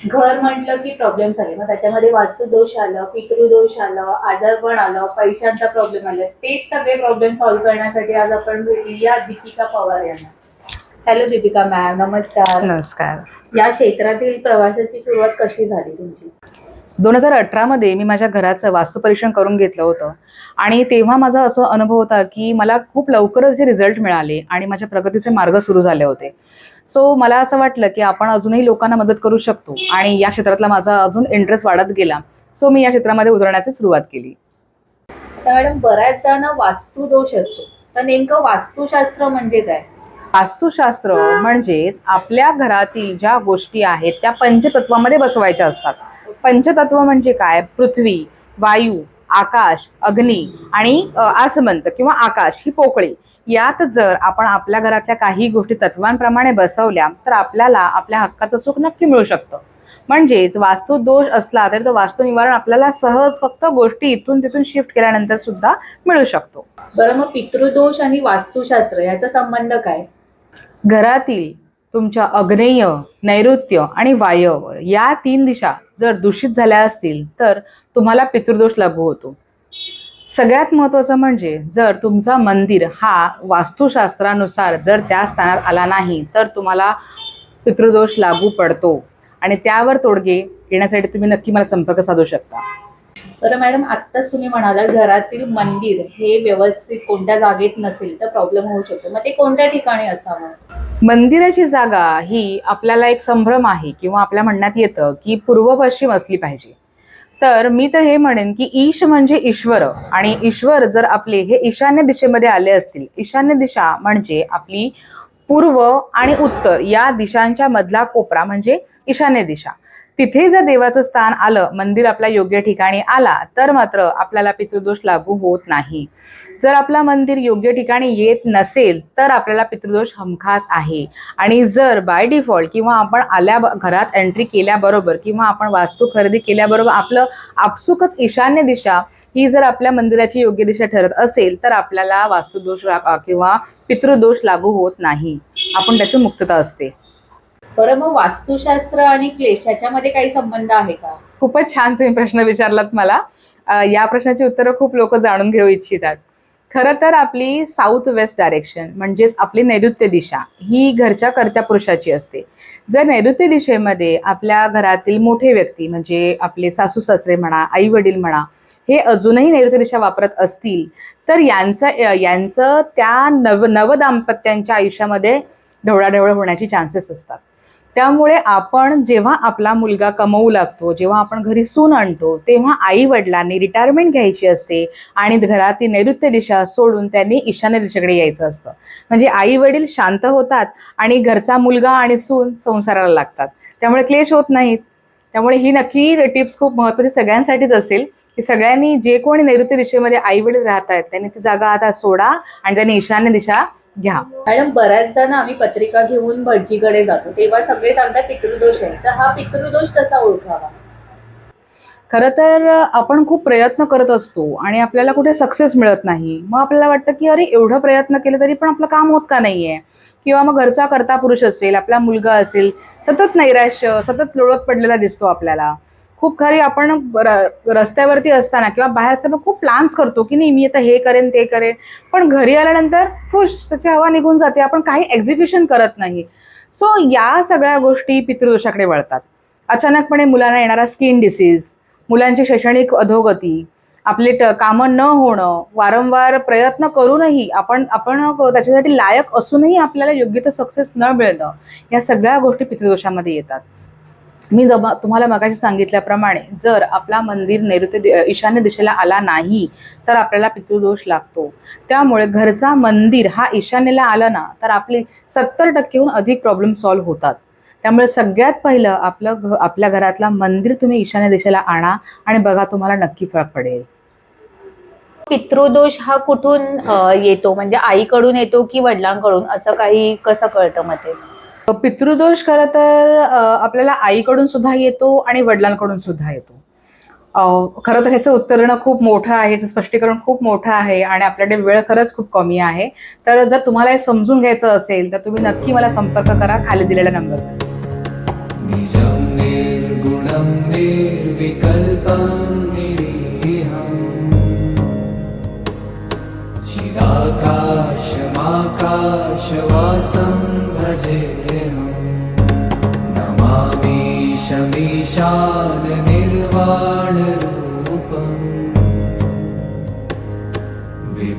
घर म्हटलं की प्रॉब्लेम झाले, मग त्याच्यामध्ये वास्तुदोष आलं, पितृदोष आलं, आजारपण आलं, पैशांचा प्रॉब्लेम आला. तेच सगळे प्रॉब्लेम सॉल्व्ह करण्यासाठी आज आपण भेटूया दीपिका पवार यांना. हॅलो दीपिका मॅम, नमस्कार. नमस्कार. या क्षेत्रातील प्रवासाची सुरुवात कशी झाली तुमची? 2018 मध्ये मी माझ्या घराचं वास्तुपरीक्षण करून घेतलं होतं आणि तेव्हा माझा असा अनुभव होता की मला खूप लवकरच जे रिझल्ट मिळाले आणि माझ्या प्रगतीचे मार्ग सुरू झाले होते. सो मला असं वाटलं की आपण अजूनही लोकांना मदत करू शकतो आणि या क्षेत्रातला माझा अजून इंटरेस्ट वाढत गेला. सो मी या क्षेत्रामध्ये उतरण्याची सुरुवात केली. तर मॅडम, बऱ्याच जण वास्तुदोष असतो, तर नेमकं वास्तुशास्त्र म्हणजे काय? वास्तुशास्त्र म्हणजेच आपल्या घरातील ज्या गोष्टी आहेत त्या पंचतत्वामध्ये बसवायच्या असतात. पंचतत्व म्हणजे काय? पृथ्वी, वायू, आकाश, अग्नी आणि आसमंत किंवा आकाश ही पोकळी. यात जर आपण आपल्या घरातल्या काही गोष्टी तत्वांप्रमाणे बसवल्या तर आपल्याला आपल्या हक्काचं सुख नक्की मिळू शकतं. म्हणजेच वास्तू दोष असला तरी तो वास्तू निवारण आपल्याला सहज फक्त गोष्टी इथून तिथून शिफ्ट केल्यानंतर सुद्धा मिळू शकतो. बरं, मग पितृदोष आणि वास्तुशास्त्र याचा संबंध काय? घरातील तुमच्या अग्नेय, नैऋत्य आणि वायव्य या 3 दिशा जर दूषित झाल्या असतील तर तुम्हाला पितृदोष लागू होतो. सगळ्यात महत्त्वाचं म्हणजे जर तुमचा मंदिर हा वास्तुशास्त्रानुसार जर त्या स्थानात आला नाही तर तुम्हाला पितृदोष लागू पडतो आणि त्यावर तोडगे येण्यासाठी तुम्ही नक्की मला संपर्क साधू शकता. बरं मॅडम, आत्ताच तुम्ही म्हणाला घरातील मंदिर हे व्यवस्थित कोणत्या जागेत नसेल तर प्रॉब्लेम होऊ शकतो, मग ते कोणत्या ठिकाणी असावं? मंदिराची जागा ही आपल्याला एक संभ्रम आहे किंवा आपल्या म्हणण्यात येतं की पूर्व पश्चिम असली पाहिजे. तर मी तर हे म्हणेन की ईश म्हणजे ईश्वर आणि ईश्वर जर आपले हे ईशान्य दिशेमध्ये आले असतील, ईशान्य दिशा म्हणजे आपली पूर्व आणि उत्तर या दिशांच्या मधला कोपरा म्हणजे ईशान्य दिशा. तिथे जर देवाचं स्थान आलं, मंदिर आपल्या योग्य ठिकाणी आला तर मात्र आपल्याला पितृदोष लागू होत नाही. जर आपला मंदिर योग्य ठिकाणी येत नसेल तर आपल्याला पितृदोष हमखास आहे. आणि जर बाय डिफॉल्ट किंवा आपण घरात एंट्री केल्याबरोबर किंवा आपण वास्तू खरेदी केल्याबरोबर आपलं आपसुकच ईशान्य दिशा ही जर आपल्या मंदिराची योग्य दिशा ठरत असेल तर आपल्याला वास्तुदोष किंवा पितृदोष लागू होत नाही. आपण त्याची मुक्तता असते. बरं, मग वास्तुशास्त्र आणि क्लेश याच्यामध्ये काही संबंध आहे का? खूपच छान तुम्ही प्रश्न विचारलात मला. या प्रश्नाची उत्तरं खूप लोक जाणून घेऊ इच्छितात. खरं तर आपली साऊथ वेस्ट डायरेक्शन म्हणजेच आपली नैऋत्य दिशा ही घरच्या कर्त्या पुरुषाची असते. जर नैऋत्य दिशेमध्ये आपल्या घरातील मोठे व्यक्ती म्हणजे आपले सासू सासरे म्हणा, आई वडील म्हणा, हे अजूनही नैऋत्य दिशा वापरत असतील तर यांचं त्या नवदाम्पत्यांच्या आयुष्यामध्ये ढवळाढवळ होण्याची चान्सेस असतात. त्यामुळे आपण जेव्हा आपला मुलगा कमवू लागतो, जेव्हा आपण घरी सून आणतो, तेव्हा आई वडिलांनी रिटायरमेंट घ्यायची असते आणि घरातील नैऋत्य दिशा सोडून त्यांनी ईशान्य दिशेकडे यायचं असतं. म्हणजे आई वडील शांत होतात आणि घरचा मुलगा आणि सून संसाराला लागतात. त्यामुळे क्लेश होत नाहीत. त्यामुळे ही नक्की टिप्स खूप महत्त्वाची सगळ्यांसाठीच असेल की सगळ्यांनी जे कोणी नैऋत्य दिशेमध्ये आई वडील राहत आहेत त्यांनी ती जागा आता सोडा आणि त्यांनी ईशान्य दिशा घ्या. मॅडम, बऱ्याच जण आम्ही पत्रिका घेऊन भटजीकडे जातो तेव्हा सगळे सांगतात पितृदोष आहे, तर हा पितृदोष कसा ओळखावा? खरं तर आपण खूप प्रयत्न करत असतो आणि आपल्याला कुठे सक्सेस मिळत नाही. मग आपल्याला वाटतं की अरे एवढं प्रयत्न केले तरी पण आपलं काम होत का नाहीये. किंवा मग घरचा कर्ता पुरुष असेल, आपला मुलगा असेल, सतत नैराश्य, सतत लोळत पडलेला दिसतो आपल्याला. खूप खरी आपण रस्त्यावरती असताना किंवा बाहेर असताना खूप प्लॅन्स करतो की नाही मी आता हे करेन ते करेन, पण घरी आल्यानंतर फुश त्याची हवा निघून जाते, आपण काही एक्झिक्युशन करत नाही. सो या सगळ्या गोष्टी पितृदोषाकडे वळतात. अचानकपणे मुलांना येणारा स्किन डिसीज, मुलांची शैक्षणिक अधोगती, आपले कामं न होणं, वारंवार प्रयत्न करूनही आपण त्याच्यासाठी लायक असूनही आपल्याला योग्य तो सक्सेस न मिळणं, या सगळ्या गोष्टी पितृदोषामध्ये येतात. मी तुम्हाला मगाशी सांगितल्याप्रमाणे जर आपला मंदिर नैऋत्य ईशान्य दिशेला आला नाही तर आपल्याला पितृदोष लागतो. त्यामुळे घरचा मंदिर हा ईशान्येला आला ना तर आपले 70% अधिक प्रॉब्लेम सॉल्व्ह होतात. त्यामुळे सगळ्यात पहिलं आपल्या घरातला मंदिर तुम्ही ईशान्य दिशेला आणा आणि बघा तुम्हाला नक्की फरक पडेल. पितृदोष हा कुठून येतो, म्हणजे आईकडून येतो की वडिलांकडून, असं काही कसं कळतं मग ते? पितृदोष खरं तर आपल्याला आईकडून सुद्धा येतो आणि वडिलांकडून सुद्धा येतो. खरं तर ह्याचं उत्तर देणं खूप मोठं आहे, त्याचं स्पष्टीकरण खूप मोठं आहे आणि आपल्याकडे वेळ खरंच खूप कमी आहे. तर जर तुम्हाला हे समजून घ्यायचं असेल तर तुम्ही नक्की मला संपर्क करा खाली दिलेल्या नंबरवर. अद्वैतं निर्विकल्पं निरीहम् चिदाकाशमाकाशवासं भजेऽहम् नमामि शमीशान निर्वाणरूपम्